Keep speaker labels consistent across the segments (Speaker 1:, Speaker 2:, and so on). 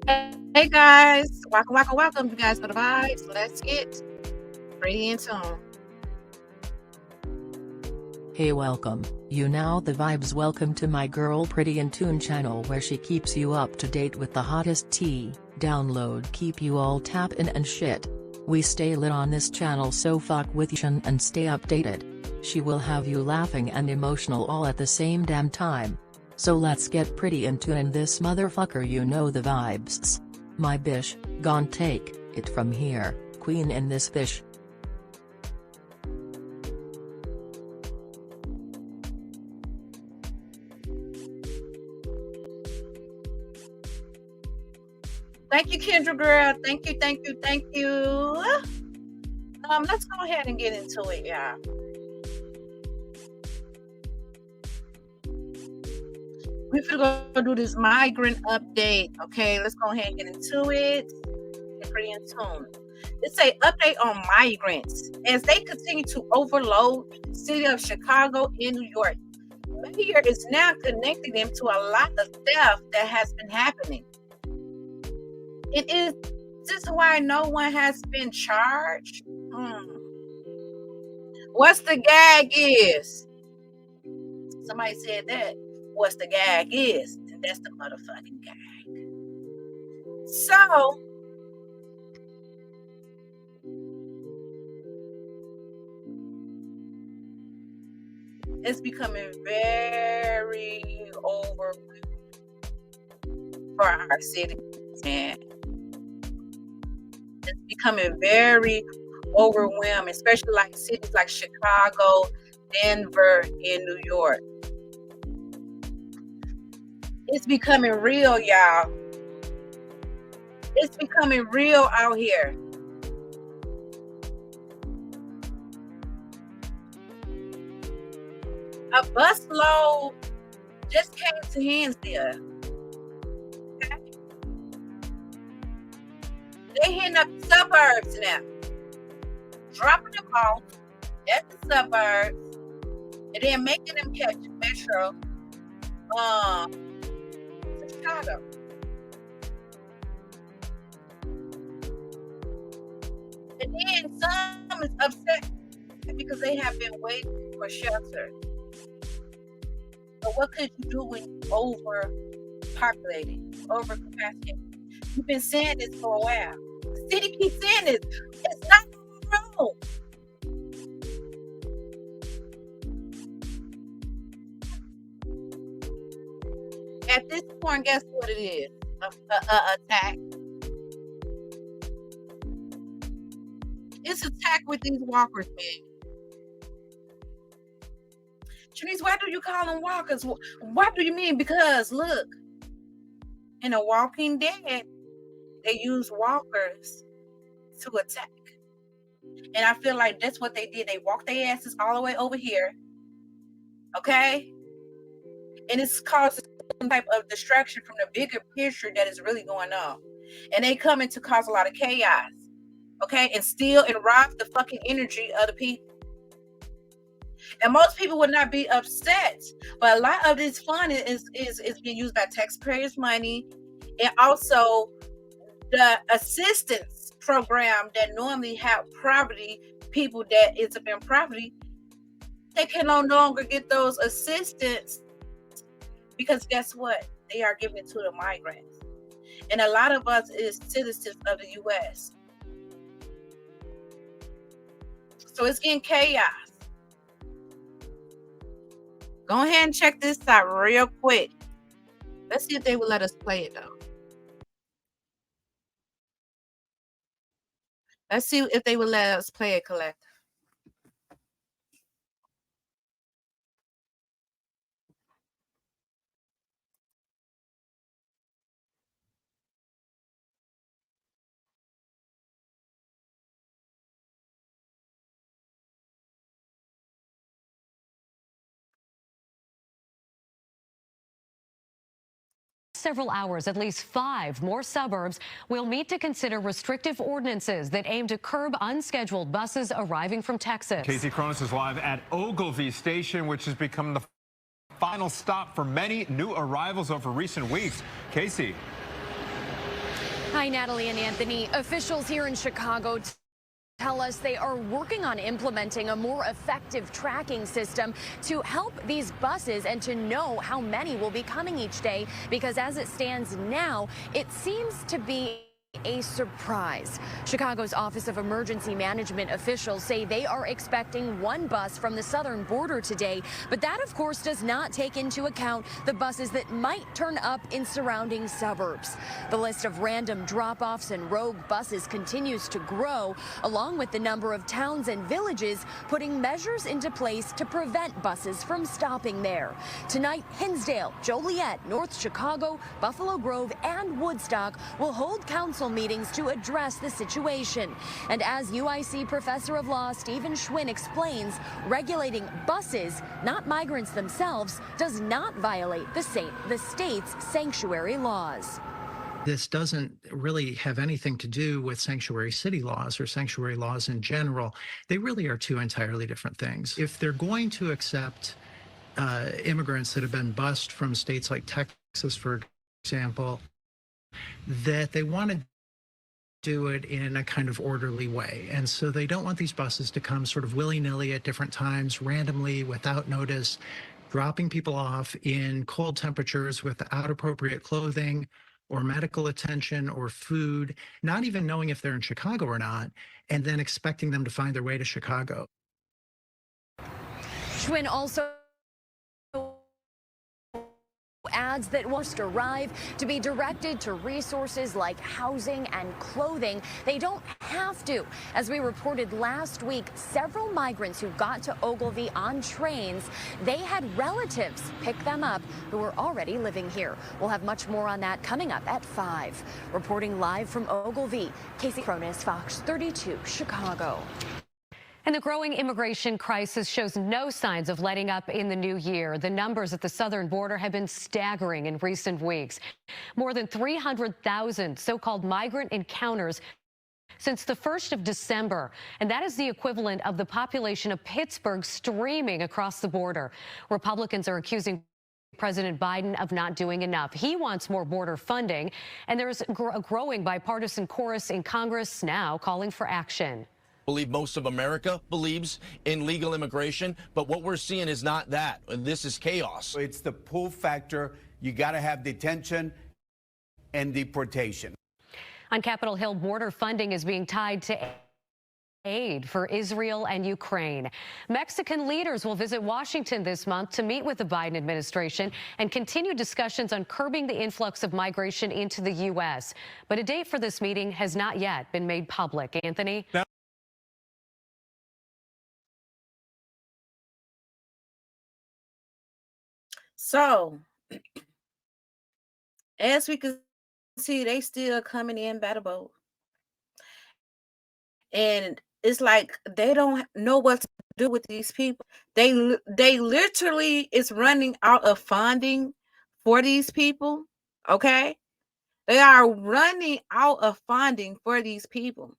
Speaker 1: Hey guys, welcome. You guys for the vibes. Let's get pretty in tune.
Speaker 2: Hey, welcome, you now the vibes. Welcome to my girl Pretty in Tune channel, where she keeps you up to date with the hottest tea. Download, keep you all tappin' and shit. We stay lit on this channel, so fuck with you and stay updated. She will have you laughing and emotional all at the same damn time. So let's get pretty in tune in this motherfucker. You know the vibes. My bish, gon' take it from here, queen in this fish.
Speaker 1: Thank you, Kendra girl. Thank you. Let's go ahead and get into it, y'all. We're gonna do this migrant update. Okay, let's go ahead and get into it. Get pretty in tune. It's an update on migrants as they continue to overload the city of Chicago and New York. Mayor is now connecting them to a lot of theft that has been happening. It is this why no one has been charged? What's the gag is? Somebody said that. What's the gag is? And that's the motherfucking gag. So, it's becoming very overwhelming for our city, man. It's becoming very overwhelming, especially like cities like Chicago, Denver, and New York. It's becoming real, y'all. It's becoming real out here. A busload just came to Hansdale. Okay? They're hitting up the suburbs now, dropping them off at the suburbs, and then making them catch metro to Chicago. And then some is upset because they have been waiting for shelter. But what could you do when you overpopulated, overcapacity? You've been saying this for a while. The city keeps saying this. It's not wrong. At this point, guess what it is? A attack. It's attack with these walkers, man. Janice, why do you call them walkers? What do you mean? Because look, in The Walking Dead, they use walkers to attack. And I feel like that's what they did. They walked their asses all the way over here. Okay? And it's caused some type of distraction from the bigger picture that is really going on. And they come in to cause a lot of chaos. Okay? And steal and rob the fucking energy of the people. And most people would not be upset, but a lot of this fund is being used by taxpayers' money, and also the assistance program that normally have poverty people that is up in poverty. They can no longer get those assistance because guess what? They are giving it to the migrants, and a lot of us is citizens of the U.S. So it's getting chaos. Go ahead and check this out real quick. Let's see if they will let us play it, though. Let's see if they will let us play it, Collective.
Speaker 3: Several hours, at least 5 more suburbs will meet to consider restrictive ordinances that aim to curb unscheduled buses arriving from Texas.
Speaker 4: Casey Cronus is live at Ogilvie Station, which has become the final stop for many new arrivals over recent weeks. Casey.
Speaker 5: Hi, Natalie and Anthony. Officials here in Chicago tell us they are working on implementing a more effective tracking system to help these buses and to know how many will be coming each day, because as it stands now, it seems to be a surprise. Chicago's Office of Emergency Management officials say they are expecting one bus from the southern border today, but that of course does not take into account the buses that might turn up in surrounding suburbs. The list of random drop-offs and rogue buses continues to grow, along with the number of towns and villages putting measures into place to prevent buses from stopping there. Tonight, Hinsdale, Joliet, North Chicago, Buffalo Grove, and Woodstock will hold council meetings to address the situation. And as UIC Professor of Law Stephen Schwinn explains, regulating buses, not migrants themselves, does not violate the state's sanctuary laws.
Speaker 6: This doesn't really have anything to do with sanctuary city laws or sanctuary laws in general. They really are two entirely different things. If they're going to accept immigrants that have been bused from states like Texas, for example, that they want to do it in a kind of orderly way. And so they don't want these buses to come sort of willy-nilly at different times, randomly, without notice, dropping people off in cold temperatures without appropriate clothing or medical attention or food, not even knowing if they're in Chicago or not, and then expecting them to find their way to Chicago.
Speaker 5: Schwinn also adds that once arrive to be directed to resources like housing and clothing. They don't have to. As we reported last week, several migrants who got to Ogilvie on trains, they had relatives pick them up who were already living here. We'll have much more on that coming up at 5. Reporting live from Ogilvie, Casey Cronus, Fox 32, Chicago.
Speaker 3: And the growing immigration crisis shows no signs of letting up in the new year. The numbers at the southern border have been staggering in recent weeks. More than 300,000 so-called migrant encounters since the 1st of December. And that is the equivalent of the population of Pittsburgh streaming across the border. Republicans are accusing President Biden of not doing enough. He wants more border funding, and there's a growing bipartisan chorus in Congress now calling for action.
Speaker 7: Believe most of America believes in legal immigration, but what we're seeing is not that. This is chaos.
Speaker 8: It's the pull factor. You got to have detention and deportation.
Speaker 3: On Capitol Hill, border funding is being tied to aid for Israel and Ukraine. Mexican leaders will visit Washington this month to meet with the Biden administration and continue discussions on curbing the influx of migration into the U.S. But a date for this meeting has not yet been made public. Anthony?
Speaker 1: So, as we can see, they still coming in by the boat. And it's like they don't know what to do with these people. They literally is running out of funding for these people, okay? They are running out of funding for these people,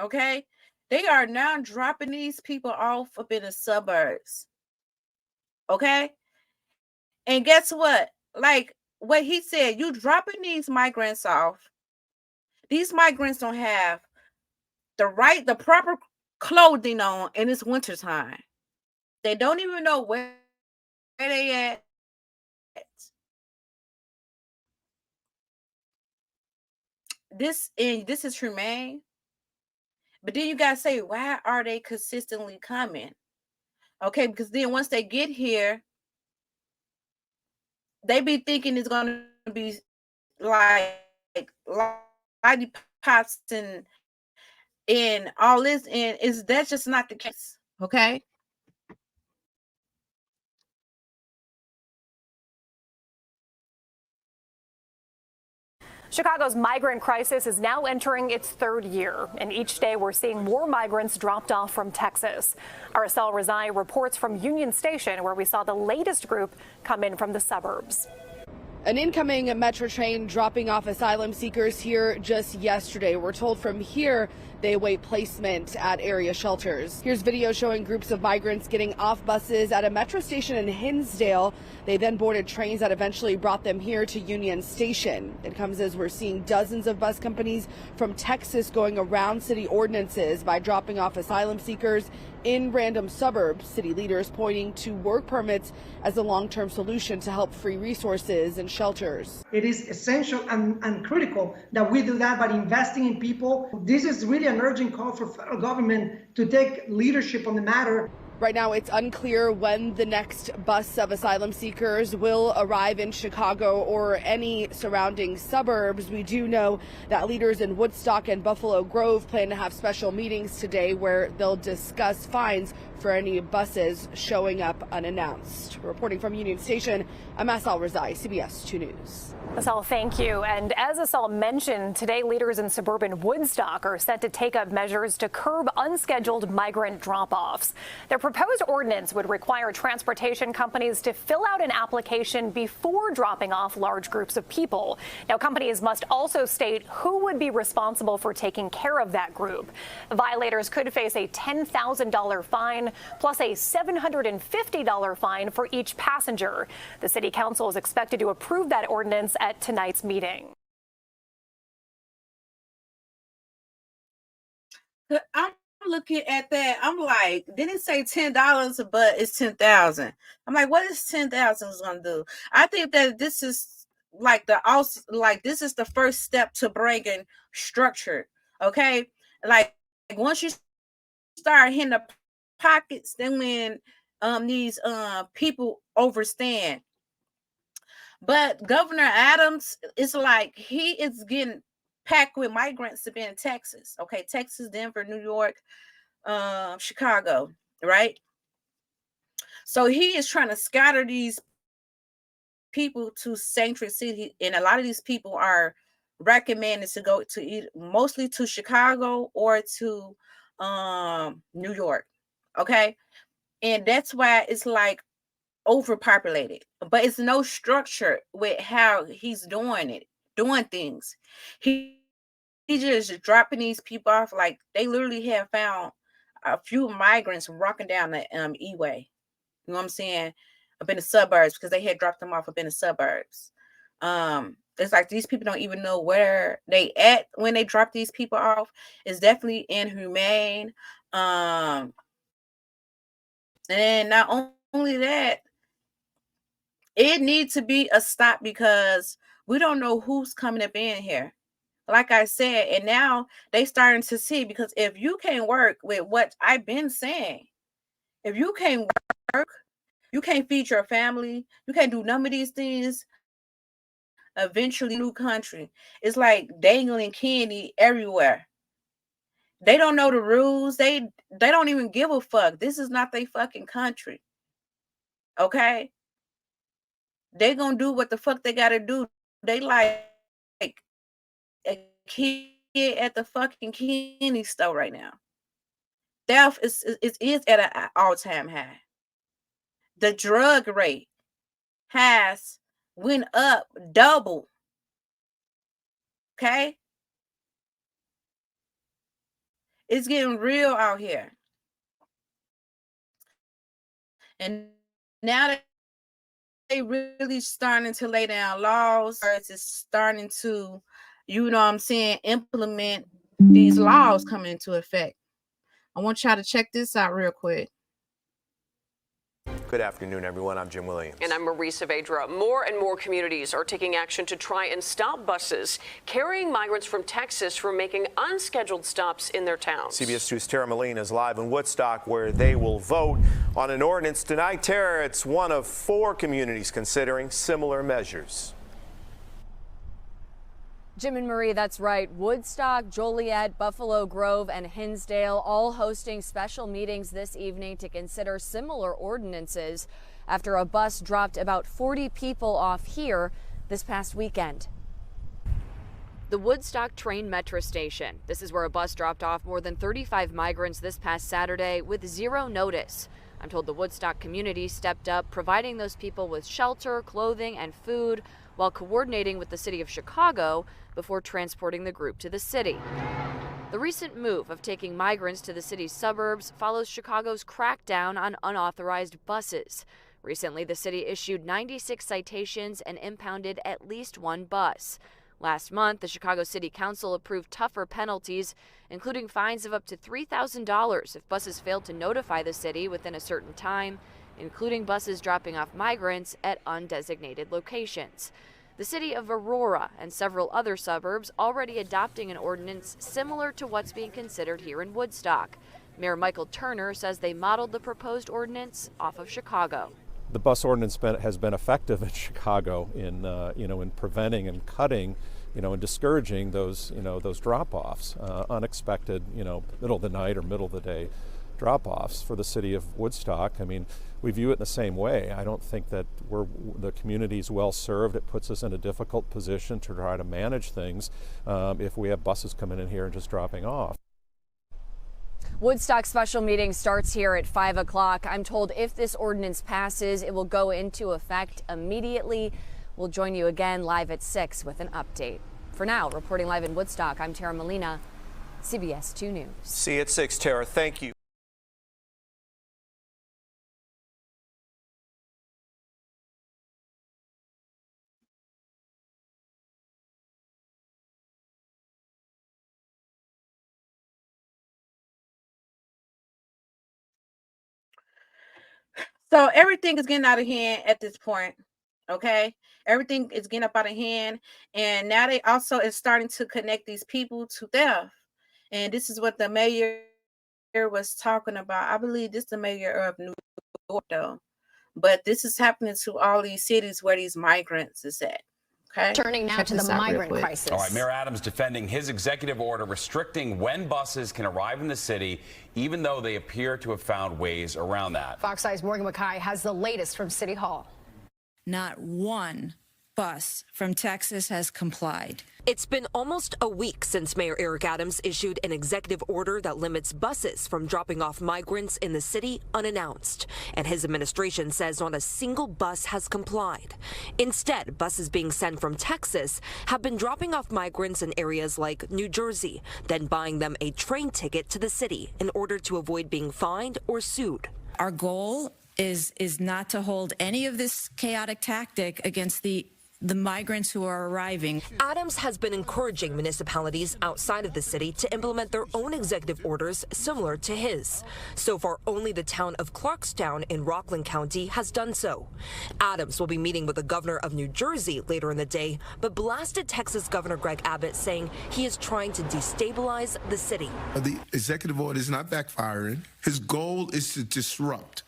Speaker 1: okay? They are now dropping these people off up in the suburbs. Okay. And guess what? Like what he said, you dropping these migrants off. These migrants don't have the proper clothing on, and it's wintertime. They don't even know where they at. This is humane. But then you gotta say, why are they consistently coming? Okay, because then once they get here, they be thinking it's gonna be like lollipops and all this, and that's just not the case. Okay.
Speaker 9: Chicago's migrant crisis is now entering its 3rd year, and each day we're seeing more migrants dropped off from Texas. Aracel Rezai reports from Union Station, where we saw the latest group come in from the suburbs.
Speaker 10: An incoming metro train dropping off asylum seekers here just yesterday. We're told from here they await placement at area shelters. Here's video showing groups of migrants getting off buses at a metro station in Hinsdale. They then boarded trains that eventually brought them here to Union Station. It comes as we're seeing dozens of bus companies from Texas going around city ordinances by dropping off asylum seekers in random suburbs. City leaders pointing to work permits as a long-term solution to help free resources and shelters.
Speaker 11: It is essential and critical that we do that by investing in people. This is really an urgent call for federal government to take leadership on the matter.
Speaker 10: Right now, it's unclear when the next bus of asylum seekers will arrive in Chicago or any surrounding suburbs. We do know that leaders in Woodstock and Buffalo Grove plan to have special meetings today where they'll discuss fines for any buses showing up unannounced. Reporting from Union Station, I'm Asal Razai, CBS 2 News.
Speaker 9: Asal, thank you. And as Asal mentioned, today leaders in suburban Woodstock are set to take up measures to curb unscheduled migrant drop-offs. Their proposed ordinance would require transportation companies to fill out an application before dropping off large groups of people. Now, companies must also state who would be responsible for taking care of that group. Violators could face a $10,000 fine plus a $750 fine for each passenger. The city council is expected to approve that ordinance at tonight's meeting.
Speaker 1: I'm looking at that. I'm like, didn't it say $10, but it's 10,000. I'm like, what is 10,000 gonna do? I think that this is like this is the first step to bringing structure. Okay, like once you start hitting the pockets, then when these people overstand. But Governor Adams is like, he is getting packed with migrants to be in Texas. Okay, Texas, Denver, New York, Chicago, right? So he is trying to scatter these people to sanctuary city, and a lot of these people are recommended to go to either, mostly to Chicago or to New York. Okay, and that's why it's like overpopulated, but it's no structure with how he's doing things. He just dropping these people off. Like they literally have found a few migrants walking down the E-way. You know what I'm saying? Up in the suburbs, because they had dropped them off up in the suburbs. It's like these people don't even know where they at when they drop these people off. It's definitely inhumane. And not only that, it needs to be a stop because we don't know who's coming up in here. Like I said, and now they starting to see, because if you can't work with what I've been saying, if you can't work, you can't feed your family, you can't do none of these things, eventually new country. It's like dangling candy everywhere. They don't know the rules. They don't even give a fuck. This is not their fucking country. Okay? They gonna do what the fuck they gotta do. They like a kid at the fucking candy store right now. Theft is at an all-time high. The drug rate has went up double. Okay? It's getting real out here. And now that they really starting to lay down laws, it's starting to, you know what I'm saying, implement these laws coming into effect. I want y'all to check this out real quick.
Speaker 12: Good afternoon, everyone. I'm Jim Williams.
Speaker 13: And I'm Marie Saavedra. More and more communities are taking action to try and stop buses carrying migrants from Texas from making unscheduled stops in their towns.
Speaker 12: CBS 2's Tara Molina is live in Woodstock, where they will vote on an ordinance tonight. Tara, it's one of 4 communities considering similar measures.
Speaker 14: Jim and Marie, that's right. Woodstock, Joliet, Buffalo Grove, and Hinsdale all hosting special meetings this evening to consider similar ordinances after a bus dropped about 40 people off here this past weekend. The Woodstock train metro station. This is where a bus dropped off more than 35 migrants this past Saturday with zero notice. I'm told the Woodstock community stepped up, providing those people with shelter, clothing, and food, while coordinating with the city of Chicago before transporting the group to the city. The recent move of taking migrants to the city's suburbs follows Chicago's crackdown on unauthorized buses. Recently, the city issued 96 citations and impounded at least one bus. Last month, the Chicago City Council approved tougher penalties, including fines of up to $3,000 if buses failed to notify the city within a certain time, including buses dropping off migrants at undesignated locations. The city of Aurora and several other suburbs already adopting an ordinance similar to what's being considered here in Woodstock. Mayor Michael Turner says they modeled the proposed ordinance off of Chicago.
Speaker 15: The bus ordinance has been effective in Chicago in in preventing and cutting, and discouraging those drop-offs, unexpected, middle of the night or middle of the day drop-offs for the city of Woodstock. I mean, we view it in the same way. I don't think that the community's well served. It puts us in a difficult position to try to manage things if we have buses coming in here and just dropping off.
Speaker 14: Woodstock special meeting starts here at 5 o'clock. I'm told if this ordinance passes, it will go into effect immediately. We'll join you again live at 6 with an update. For now, reporting live in Woodstock, I'm Tara Molina, CBS 2 News.
Speaker 12: See you at 6, Tara. Thank you.
Speaker 1: So everything is getting out of hand at this point. Okay, everything is getting up out of hand, and now they also is starting to connect these people to theft. And this is what the mayor was talking about. I believe this is the mayor of New York, though. But this is happening to all these cities where these migrants is at. Okay.
Speaker 16: Turning now to the migrant crisis.
Speaker 17: All right, Mayor Adams defending his executive order restricting when buses can arrive in the city, even though they appear to have found ways around that.
Speaker 16: Fox Eye's Morgan Mackay has the latest from City Hall.
Speaker 18: Not one bus from Texas has complied.
Speaker 19: It's been almost a week since Mayor Eric Adams issued an executive order that limits buses from dropping off migrants in the city unannounced. And his administration says not a single bus has complied. Instead, buses being sent from Texas have been dropping off migrants in areas like New Jersey, then buying them a train ticket to the city in order to avoid being fined or sued.
Speaker 18: Our goal is not to hold any of this chaotic tactic against the migrants who are arriving.
Speaker 19: Adams has been encouraging municipalities outside of the city to implement their own executive orders similar to his. So far, only the town of Clarkstown in Rockland County has done so. Adams will be meeting with the governor of New Jersey later in the day, but blasted Texas Governor Greg Abbott, saying he is trying to destabilize the city.
Speaker 20: The executive order is not backfiring. His goal is to disrupt.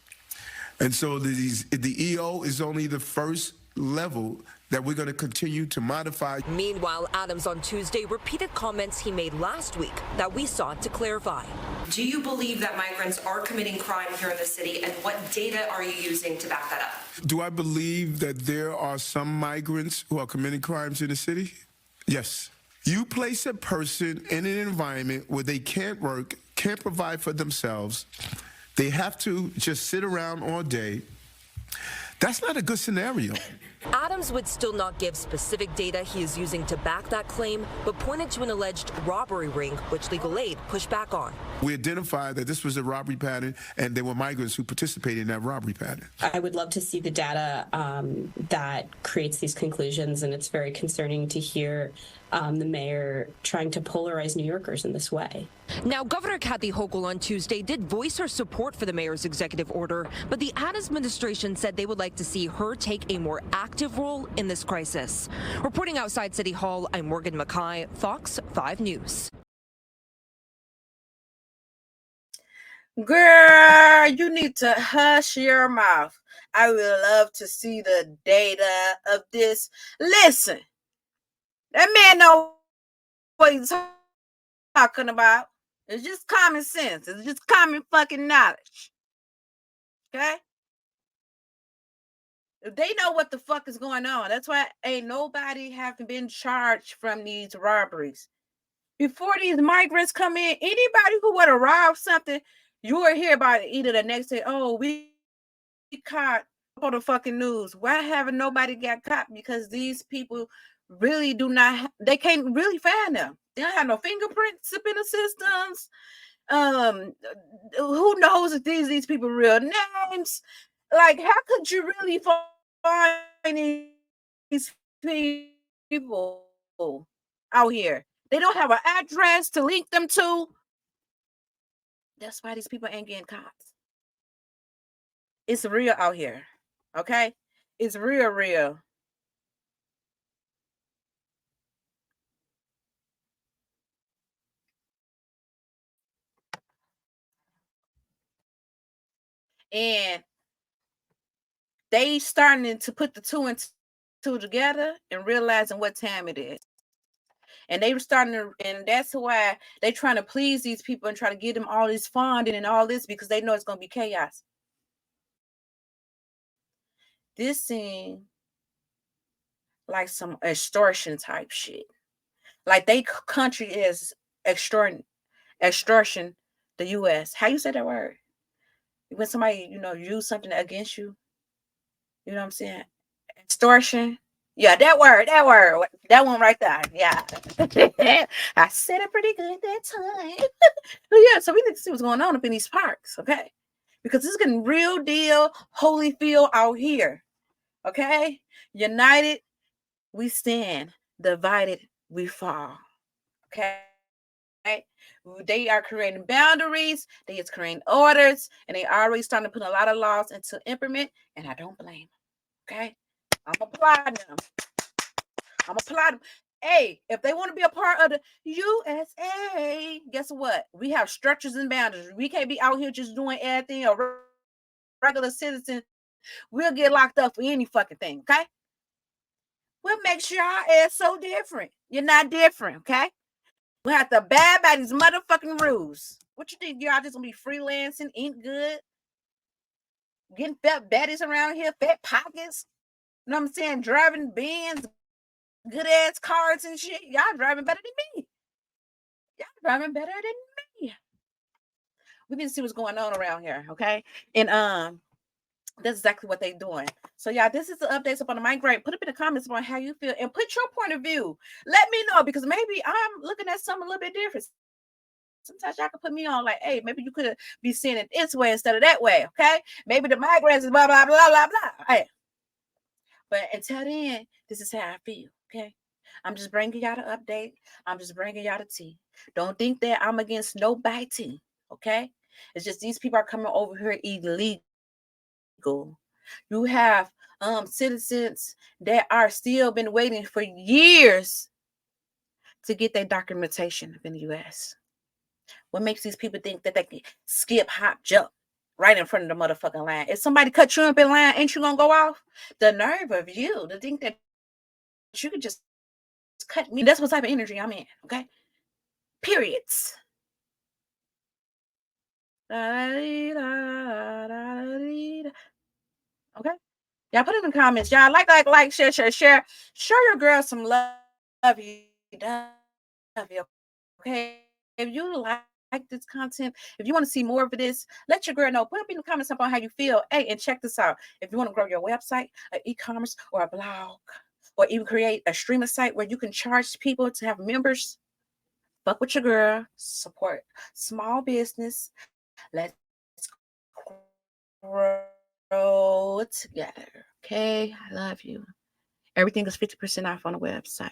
Speaker 20: And so the EO is only the first level that we're going to continue to modify.
Speaker 19: Meanwhile, Adams on Tuesday repeated comments he made last week that we sought to clarify.
Speaker 21: Do you believe that migrants are committing crime here in the city, and what data are you using to back that up?
Speaker 20: Do I believe that there are some migrants who are committing crimes in the city? Yes. You place a person in an environment where they can't work, can't provide for themselves, they have to just sit around all day. That's not a good scenario.
Speaker 19: Adams would still not give specific data he is using to back that claim, but pointed to an alleged robbery ring, which legal aid pushed back on.
Speaker 20: We identified that this was a robbery pattern, and there were migrants who participated in that robbery pattern.
Speaker 22: I would love to see the data that creates these conclusions, and it's very concerning to hear the mayor trying to polarize New Yorkers in this way.
Speaker 19: Now, Governor Kathy Hochul on Tuesday did voice her support for the mayor's executive order, but the Adams administration said they would like to see her take a more active role in this crisis. Reporting outside City Hall, I'm Morgan Mackay, Fox 5 News.
Speaker 1: Girl, you need to hush your mouth. I would love to see the data of this. Listen, that man know what he's talking about. It's just common sense. It's just common fucking knowledge. Okay? They know what the fuck is going on. That's why ain't nobody have been charged from these robberies. Before these migrants come in, anybody who would have robbed something, you will hear about it either the next day. Oh, we caught on the fucking news. Why haven't nobody got caught? Because these people really do not, they can't really find them. They don't have no fingerprints up in the systems. Who knows if these people real names? Like, how could you really find these people out here? They don't have an address to link them to. That's why these people ain't getting caught. It's real out here. Okay? It's real. And they starting to put the two and two together and realizing what time it is. And they were starting to, and that's why they trying to please these people and try to get them all this funding and all this, because they know it's going to be chaos. This seems like some extortion type shit. Like they country is extortion, the U.S. How you say that word? When somebody, use something against you, you know what I'm saying? Extortion. Yeah, that word, that one right there. Yeah. I said it pretty good that time. Yeah, so we need to see what's going on up in these parks, okay? Because this is getting real deal Holyfield out here, okay? United, we stand. Divided, we fall, okay? They are creating boundaries. They is creating orders, and they already starting to put a lot of laws into implement, and I don't blame them, okay? I'm applying them. Hey, if they want to be a part of the USA, guess what? We have structures and boundaries. We can't be out here just doing everything. A regular citizen, we'll get locked up for any fucking thing, okay? What makes your ass so different? You're not different, okay? We have to abide by these motherfucking rules. What you think? Y'all just gonna be freelancing, eating good, getting fat baddies around here, fat pockets? You know what I'm saying? Driving Benz, good ass cars and shit. Y'all driving better than me. We need to see what's going on around here, okay? And that's exactly what they're doing. So yeah, this is the updates up on the Migrant. Put up in the comments about how you feel and put your point of view. Let me know, because maybe I'm looking at something a little bit different. Sometimes y'all can put me on like, hey, maybe you could be seeing it this way instead of that way, okay? Maybe the migrants is blah, blah, blah, blah, blah. Hey. But until then, this is how I feel, okay? I'm just bringing y'all the update. I'm just bringing y'all the tea. Don't think that I'm against nobody, okay? It's just these people are coming over here illegal. You have citizens that are still been waiting for years to get their documentation in the U.S. What makes these people think that they can skip, hop, jump right in front of the motherfucking line? If somebody cut you up in line, ain't you gonna go off? The nerve of you to think that you could just cut me. That's what type of energy I'm in, okay? Periods. Okay? Y'all put it in the comments. Y'all like, share. Show your girl some love. Okay? If you like this content, if you want to see more of this, let your girl know. Put up in the comments about how you feel. Hey, and check this out. If you want to grow your website, an e-commerce, or a blog, or even create a streaming site where you can charge people to have members, fuck with your girl. Support small business. Let's grow together. Okay? I love you. Everything is 50% off on the website.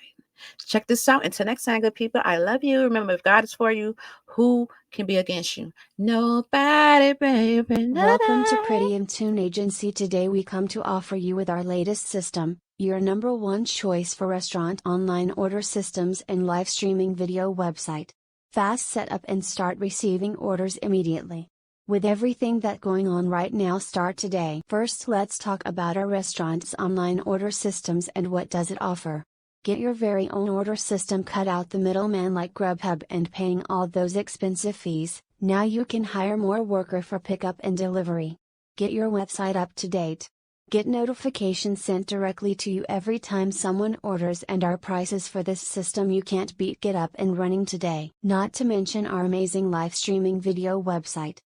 Speaker 1: Check this out. Until next time, good people, I love you. Remember, if God is for you, who can be against you? Nobody, baby.
Speaker 2: Welcome to Pretty InTune Agency. Today we come to offer you with our latest system, your #1 choice for restaurant online order systems and live streaming video website. Fast setup and start receiving orders immediately. With everything that's going on right now, start today. First, let's talk about our restaurant's online order systems and what does it offer. Get your very own order system, cut out the middleman like Grubhub and paying all those expensive fees. Now you can hire more worker for pickup and delivery. Get your website up to date. Get notifications sent directly to you every time someone orders, and our prices for this system you can't beat. Get up and running today. Not to mention our amazing live streaming video website.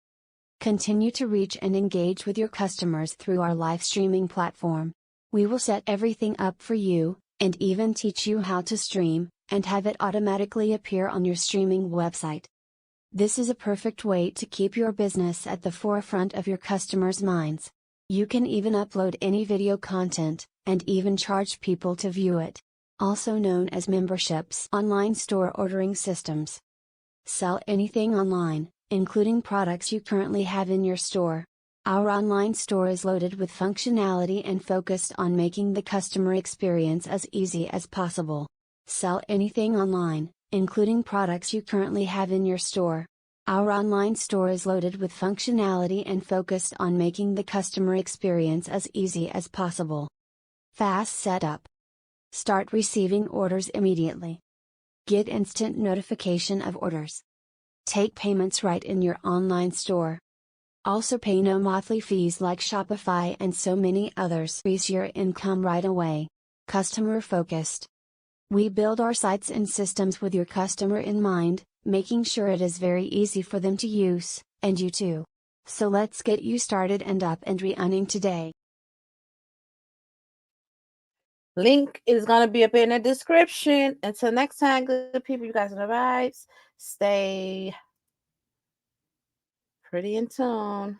Speaker 2: Continue to reach and engage with your customers through our live streaming platform. We will set everything up for you, and even teach you how to stream, and have it automatically appear on your streaming website. This is a perfect way to keep your business at the forefront of your customers' minds. You can even upload any video content, and even charge people to view it. Also known as memberships. Online store ordering systems. Sell anything online, including products you currently have in your store. Our online store is loaded with functionality and focused on making the customer experience as easy as possible. Sell anything online, including products you currently have in your store. Our online store is loaded with functionality and focused on making the customer experience as easy as possible. Fast setup. Start receiving orders immediately. Get instant notification of orders. Take payments right in your online store. Also pay no monthly fees like Shopify and so many others. Increase your income right away. Customer focused. We build our sites and systems with your customer in mind, making sure it is very easy for them to use, and you too. So let's get you started and up and running today.
Speaker 1: Link is going to be up in the description. Until next time, good people, you guys are the vibes. Stay pretty in tune.